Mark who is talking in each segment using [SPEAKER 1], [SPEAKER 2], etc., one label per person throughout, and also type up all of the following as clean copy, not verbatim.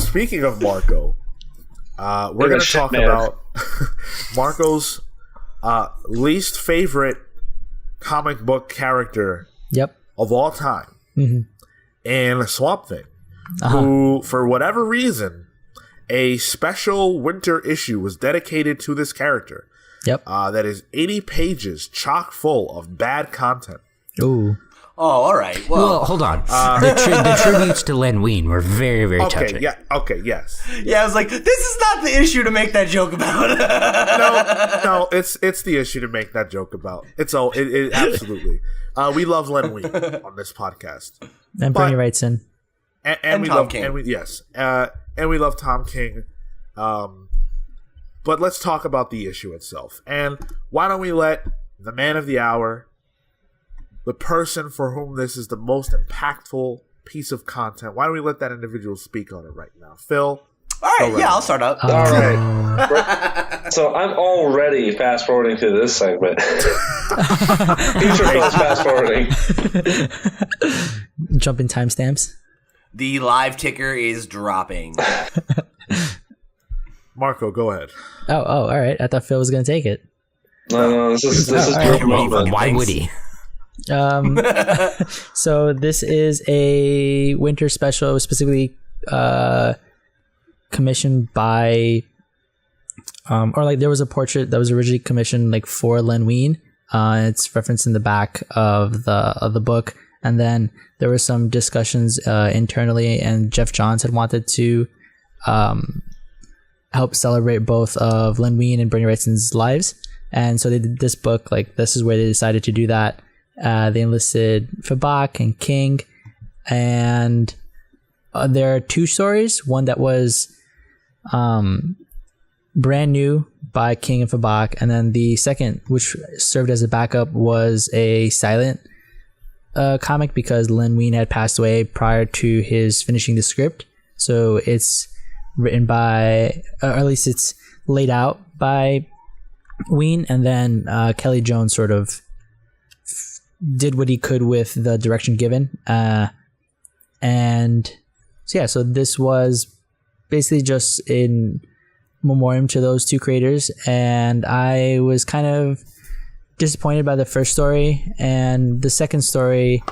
[SPEAKER 1] speaking of Marco, we're going to talk about Marco's least favorite comic book character of all time, and Swamp Thing, who, for whatever reason, a special winter issue was dedicated to this character. That is 80 pages, chock full of bad content.
[SPEAKER 2] Ooh.
[SPEAKER 3] Oh, all right.
[SPEAKER 4] Well, hold on. The tributes to Len Wein were very, very touching.
[SPEAKER 1] Okay, yes.
[SPEAKER 3] Yeah, I was like, this is not the issue to make that joke about.
[SPEAKER 1] No, it's the issue to make that joke about. It absolutely. We love Len Wein on this podcast.
[SPEAKER 2] And Bernie Wrightson.
[SPEAKER 1] And we
[SPEAKER 3] Tom
[SPEAKER 1] love
[SPEAKER 3] King.
[SPEAKER 1] And we love Tom King. But let's talk about the issue itself. And why don't we let the man of the hour, the person for whom this is the most impactful piece of content, why don't we let that individual speak on it right now? Phil?
[SPEAKER 3] All right, I'll start up.
[SPEAKER 5] All right. So I'm already fast forwarding to this segment. Future Phil's fast forwarding.
[SPEAKER 2] Jumping timestamps.
[SPEAKER 3] The live ticker is dropping.
[SPEAKER 1] Marco, go ahead.
[SPEAKER 2] Oh, all right. I thought Phil was going to take it.
[SPEAKER 5] No, this is
[SPEAKER 2] right.
[SPEAKER 5] your moment.
[SPEAKER 4] Why would he?
[SPEAKER 2] So this is a winter special, specifically commissioned by, there was a portrait that was originally commissioned for Len Wein. It's referenced in the back of the book, and then there were some discussions internally, and Jeff Johns had wanted to help celebrate both of Len Wein and Bernie Wrightson's lives, and so they did this book. This is where they decided to do that. They enlisted Fabak and King, and there are two stories. One that was brand new by King and Fabak, and then the second, which served as a backup, was a silent comic because Len Wein had passed away prior to his finishing the script. So it's written by, or at least it's laid out by Wein, and then Kelly Jones sort of did what he could with the direction given. And so this was basically just in memoriam to those two creators, and I was kind of disappointed by the first story, and the second story,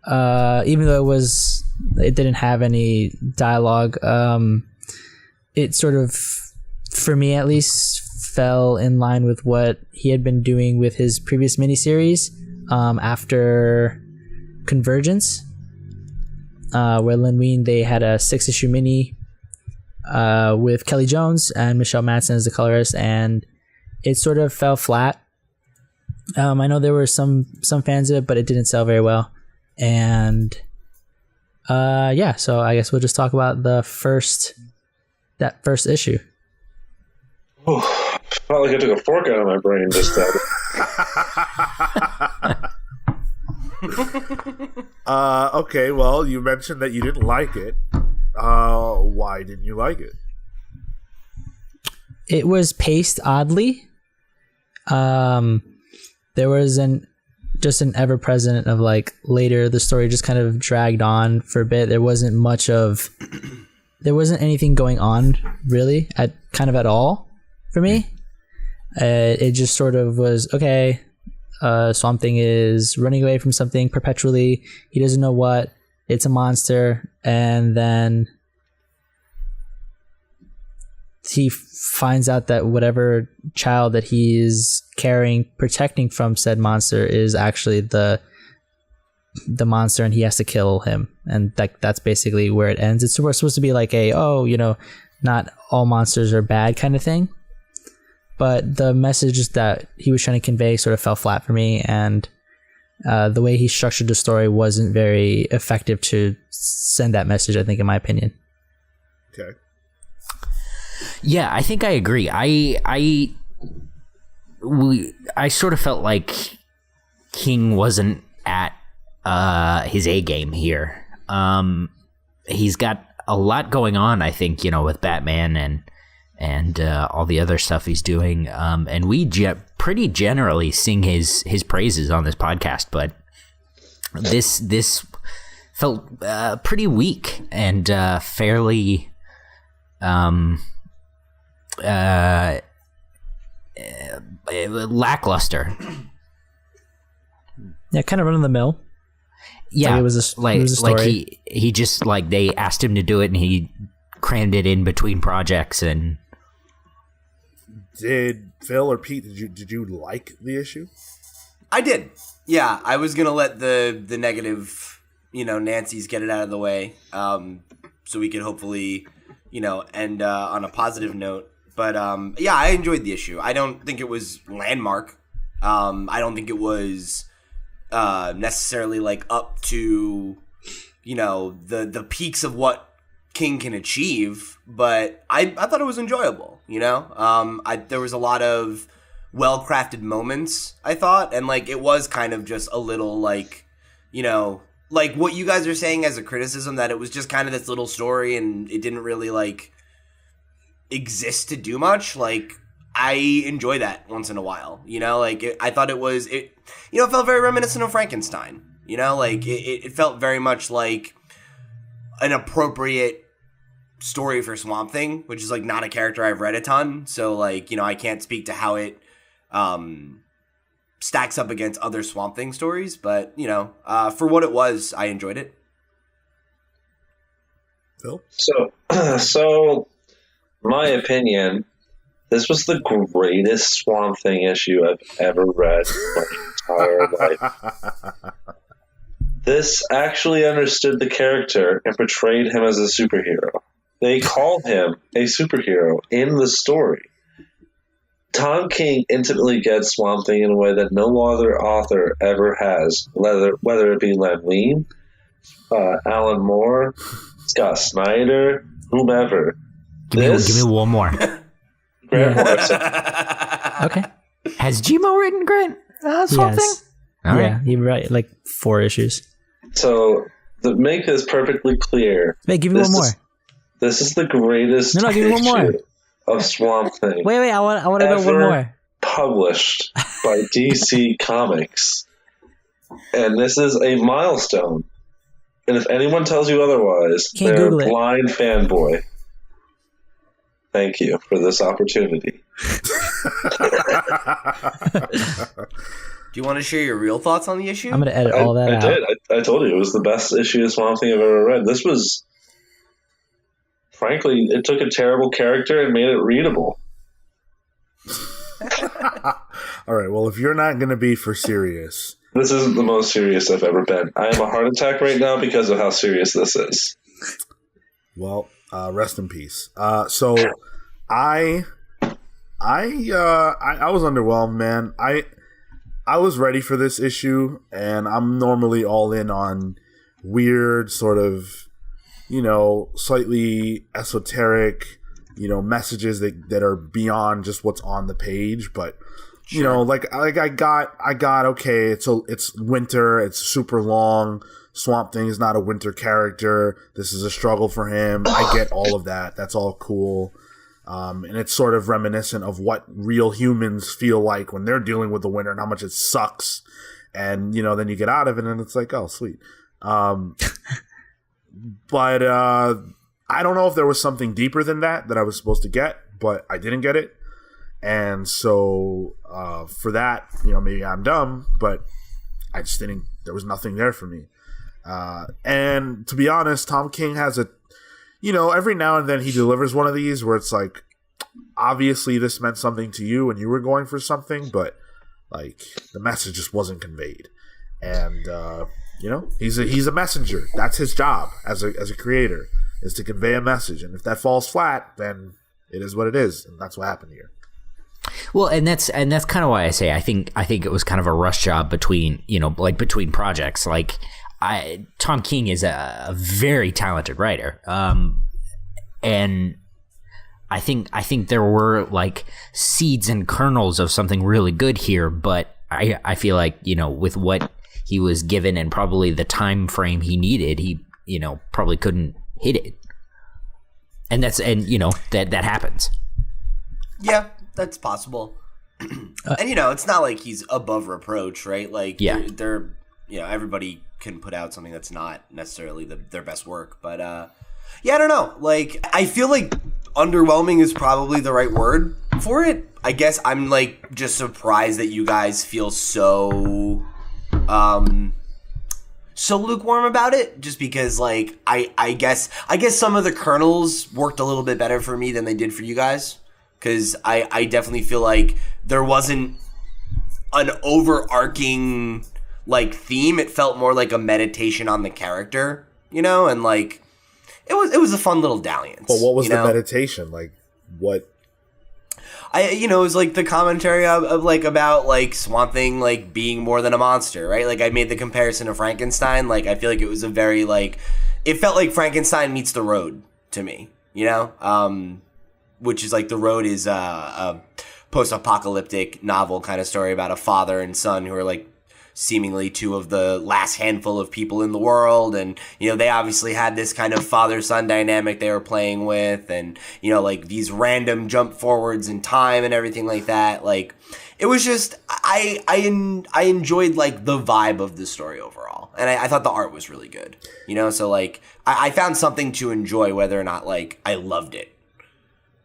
[SPEAKER 2] even though it didn't have any dialogue, it sort of, for me at least, fell in line with what he had been doing with his previous miniseries after Convergence, where Len Wein, they had a 6-issue mini with Kelly Jones and Michelle Madsen as the colorist, and it sort of fell flat. I know there were some fans of it, but it didn't sell very well. And so I guess we'll just talk about that first issue.
[SPEAKER 5] Oh, felt like I took a fork out of my brain just then.
[SPEAKER 1] Okay, well, you mentioned that you didn't like it. Why didn't you like it?
[SPEAKER 2] It was paced oddly. There was just an ever-present of later the story just kind of dragged on for a bit. There wasn't anything going on really at all for me. It just sort of was, okay, Swamp Thing is running away from something perpetually. He doesn't know what. It's a monster. And then he finds out that whatever child that he is protecting from said monster is actually the monster, and he has to kill him. And that's basically where it ends. It's supposed to be like not all monsters are bad kind of thing. But the message that he was trying to convey sort of fell flat for me, and the way he structured the story wasn't very effective to send that message, I think, in my opinion.
[SPEAKER 1] Okay.
[SPEAKER 4] Yeah, I think I agree. I sort of felt like King wasn't at his A game here. He's got a lot going on, I think, with Batman and all the other stuff he's doing. And we pretty generally sing his praises on this podcast, but this felt pretty weak and fairly lackluster.
[SPEAKER 2] Yeah, kind of run of the mill.
[SPEAKER 4] Yeah,
[SPEAKER 2] it was a story.
[SPEAKER 4] Like he just like they asked him to do it and he crammed it in between projects. And
[SPEAKER 1] did Phil or Pete, did you like the issue?
[SPEAKER 3] I did. Yeah, I was gonna let the negative, Nancy's get it out of the way, so we could hopefully, end on a positive note. But yeah, I enjoyed the issue. I don't think it was landmark. I don't think it was necessarily like up to the peaks of what King can achieve, but I thought it was enjoyable. There was a lot of well-crafted moments, I thought, and like it was kind of just a little like like what you guys are saying as a criticism, that it was just kind of this little story and it didn't really like exist to do much. Like I enjoy that once in a while, I thought it felt very reminiscent of Frankenstein, like it felt very much like an appropriate story for Swamp Thing, which is like not a character I've read a ton. So like, I can't speak to how it stacks up against other Swamp Thing stories, but for what it was, I enjoyed it.
[SPEAKER 1] Phil?
[SPEAKER 5] So my opinion, this was the greatest Swamp Thing issue I've ever read in my entire life. This actually understood the character and portrayed him as a superhero. They called him a superhero in the story. Tom King intimately gets Swamp Thing in a way that no other author ever has, whether it be Len Wein, Alan Moore, Scott Snyder, whomever.
[SPEAKER 4] Give me one more.
[SPEAKER 5] Grant Morrison.
[SPEAKER 2] Okay.
[SPEAKER 4] Has Gmo written Grant Swamp Thing?
[SPEAKER 2] Yeah, he wrote like 4 issues.
[SPEAKER 5] So, to make this perfectly clear...
[SPEAKER 2] Wait, give me one more.
[SPEAKER 5] This is the greatest
[SPEAKER 2] give me one more.
[SPEAKER 5] Of Swamp Thing.
[SPEAKER 2] Wait, I want to know one more.
[SPEAKER 5] Published by DC Comics. And this is a milestone. And if anyone tells you otherwise, they're a blind fanboy. Thank you for this opportunity.
[SPEAKER 3] Do you want to share your real thoughts on the issue?
[SPEAKER 2] I'm going to edit all that out.
[SPEAKER 5] I did. I told you it was the best issue of Swamp Thing I've ever read. This was, frankly, it took a terrible character and made it readable.
[SPEAKER 1] All right. Well, if you're not going to be for serious,
[SPEAKER 5] this isn't the most serious I've ever been. I have a heart attack right now because of how serious this is.
[SPEAKER 1] Well, rest in peace. So I was underwhelmed, man. I was ready for this issue, and I'm normally all in on weird, sort of, slightly esoteric, messages that are beyond just what's on the page. But I got okay. It's winter. It's super long. Swamp Thing is not a winter character. This is a struggle for him. I get all of that. That's all cool. And it's sort of reminiscent of what real humans feel like when they're dealing with the winter and how much it sucks. And, then you get out of it and it's like, oh, sweet. But I don't know if there was something deeper than that I was supposed to get, but I didn't get it. And so for that, maybe I'm dumb, but I just didn't. There was nothing there for me. And to be honest, Tom King has every now and then he delivers one of these where it's like, obviously this meant something to you and you were going for something, but like the message just wasn't conveyed. And he's a messenger. That's his job as a creator, is to convey a message. And if that falls flat, then it is what it is, and that's what happened here.
[SPEAKER 4] Well, and that's kind of why I say I think it was kind of a rush job between between projects. Like Tom King is a very talented writer, and I think there were like seeds and kernels of something really good here. But I feel like with what he was given and probably the time frame he needed, he probably couldn't hit it. And that happens.
[SPEAKER 3] Yeah, that's possible. And it's not like he's above reproach, right? Like they're everybody can put out something that's not necessarily their best work, but I don't know. Like I feel like underwhelming is probably the right word for it. I guess I'm like just surprised that you guys feel so so lukewarm about it, just because like I guess some of the kernels worked a little bit better for me than they did for you guys, because I definitely feel like there wasn't an overarching like theme. It felt more like a meditation on the character, you know, and like it was a fun little dalliance.
[SPEAKER 1] But what was the meditation? Like what?
[SPEAKER 3] It was like the commentary of like about like Swamp Thing like being more than a monster, right? Like I made the comparison to Frankenstein. Like I feel like it was a very like, it felt like Frankenstein meets The Road to me, you know, which is like The Road is a post-apocalyptic novel kind of story about a father and son who are like seemingly two of the last handful of people in the world, and you know they obviously had this kind of father-son dynamic they were playing with, and you know like these random jump forwards in time and everything like that. Like it was just I enjoyed like the vibe of the story overall, and I thought the art was really good, you know, so like I found something to enjoy whether or not like I loved it.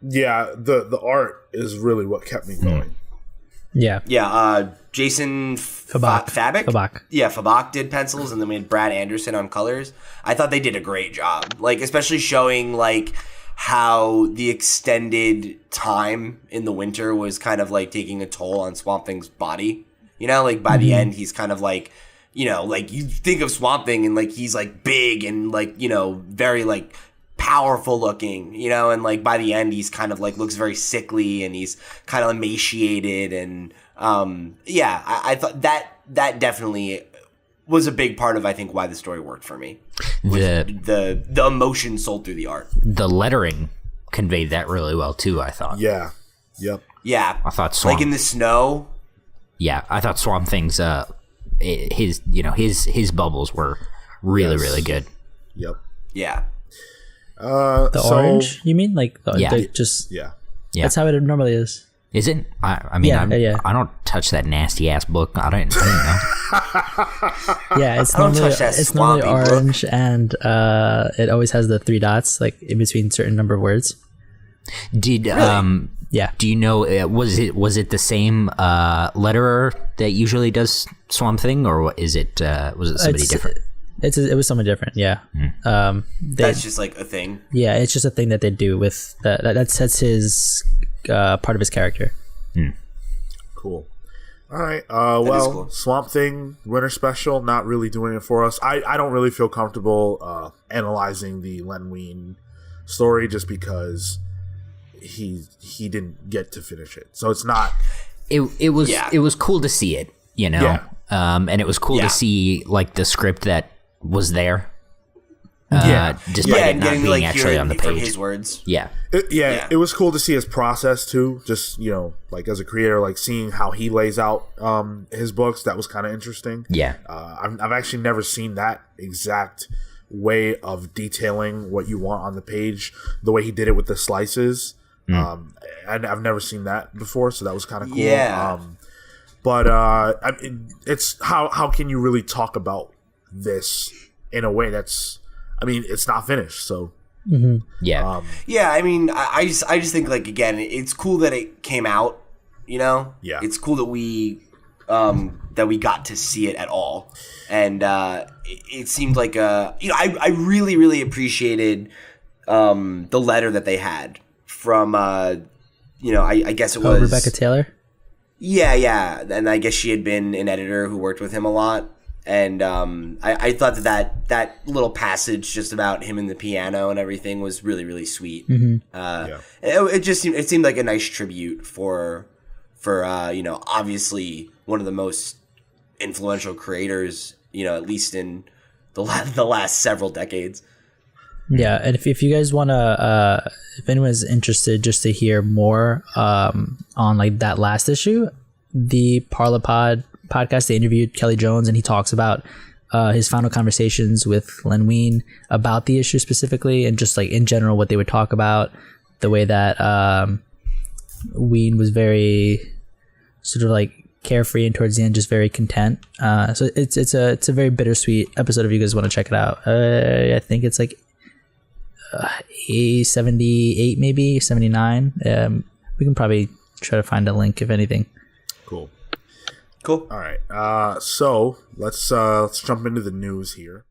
[SPEAKER 1] Yeah, the art is really what kept me going.
[SPEAKER 2] Yeah.
[SPEAKER 3] Jason Fabak. Yeah, Fabak did pencils, and then we had Brad Anderson on colors. I thought they did a great job, like especially showing like how the extended time in the winter was kind of like taking a toll on Swamp Thing's body. You know, like by the end, he's kind of like, you know, like you think of Swamp Thing and like he's like big and like, you know, very like powerful looking, you know, and like by the end he's kind of like looks very sickly and he's kind of emaciated, and I thought that definitely was a big part of I think why the story worked for me. The emotion sold through the art.
[SPEAKER 4] The lettering conveyed that really well too, I thought.
[SPEAKER 1] Yeah. Yep.
[SPEAKER 3] Yeah.
[SPEAKER 4] I thought
[SPEAKER 3] like in the snow.
[SPEAKER 4] Yeah, I thought Swamp Thing's his bubbles were really good.
[SPEAKER 1] Yep.
[SPEAKER 3] Yeah.
[SPEAKER 2] The orange, you mean? Like just
[SPEAKER 1] yeah.
[SPEAKER 2] That's how it normally is.
[SPEAKER 4] Is it? I mean, I don't touch that nasty ass book. I didn't know.
[SPEAKER 2] Yeah, it's normally orange, book. And it always has the 3 dots like in between certain number of words.
[SPEAKER 4] Did
[SPEAKER 3] really?
[SPEAKER 2] Yeah.
[SPEAKER 4] Do you know was it the same letterer that usually does Swamp Thing, or was it somebody different?
[SPEAKER 2] It was something different, yeah.
[SPEAKER 3] That's just like a thing.
[SPEAKER 2] Yeah, it's just a thing that they do with that's his part of his character.
[SPEAKER 1] Cool. All right. Well,
[SPEAKER 3] cool.
[SPEAKER 1] Swamp Thing Winter Special not really doing it for us. I don't really feel comfortable analyzing the Len Wein story just because he didn't get to finish it. So it's not.
[SPEAKER 4] It was cool to see it, you know.
[SPEAKER 1] Yeah.
[SPEAKER 4] And it was cool to see like the script that was there. Despite it not being actually on the page.
[SPEAKER 3] From his words.
[SPEAKER 4] Yeah.
[SPEAKER 1] It was cool to see his process too. Just, you know, like as a creator, like seeing how he lays out his books. That was kind of interesting.
[SPEAKER 4] Yeah.
[SPEAKER 1] I've actually never seen that exact way of detailing what you want on the page, the way he did it with the slices. And I've never seen that before, so that was kind of cool.
[SPEAKER 3] Yeah.
[SPEAKER 1] But I mean, it's how can you really talk about this in a way that's, I mean, it's not finished, so
[SPEAKER 4] yeah.
[SPEAKER 3] I mean, I just think like again, it's cool that it came out. You know,
[SPEAKER 1] yeah,
[SPEAKER 3] it's cool that we got to see it at all, and it seemed like I really appreciated the letter that they had from I guess it was
[SPEAKER 2] Rebecca Taylor.
[SPEAKER 3] Yeah, and I guess she had been an editor who worked with him a lot, and I thought that little passage just about him and the piano and everything was really sweet. It seemed like a nice tribute for obviously one of the most influential creators, at least in the last several decades.
[SPEAKER 2] Yeah, and if you guys want to, if anyone's interested just to hear more on like that last issue, the Parlapod podcast, they interviewed Kelly Jones, and he talks about his final conversations with Len Wein about the issue specifically, and just like in general what they would talk about, the way that Wein was very sort of like carefree and towards the end just very content. So it's a very bittersweet episode if you guys want to check it out. I think it's like A78 maybe 79. We can probably try to find a link if anything.
[SPEAKER 1] Cool.
[SPEAKER 3] All
[SPEAKER 1] right. So let's jump into the news here.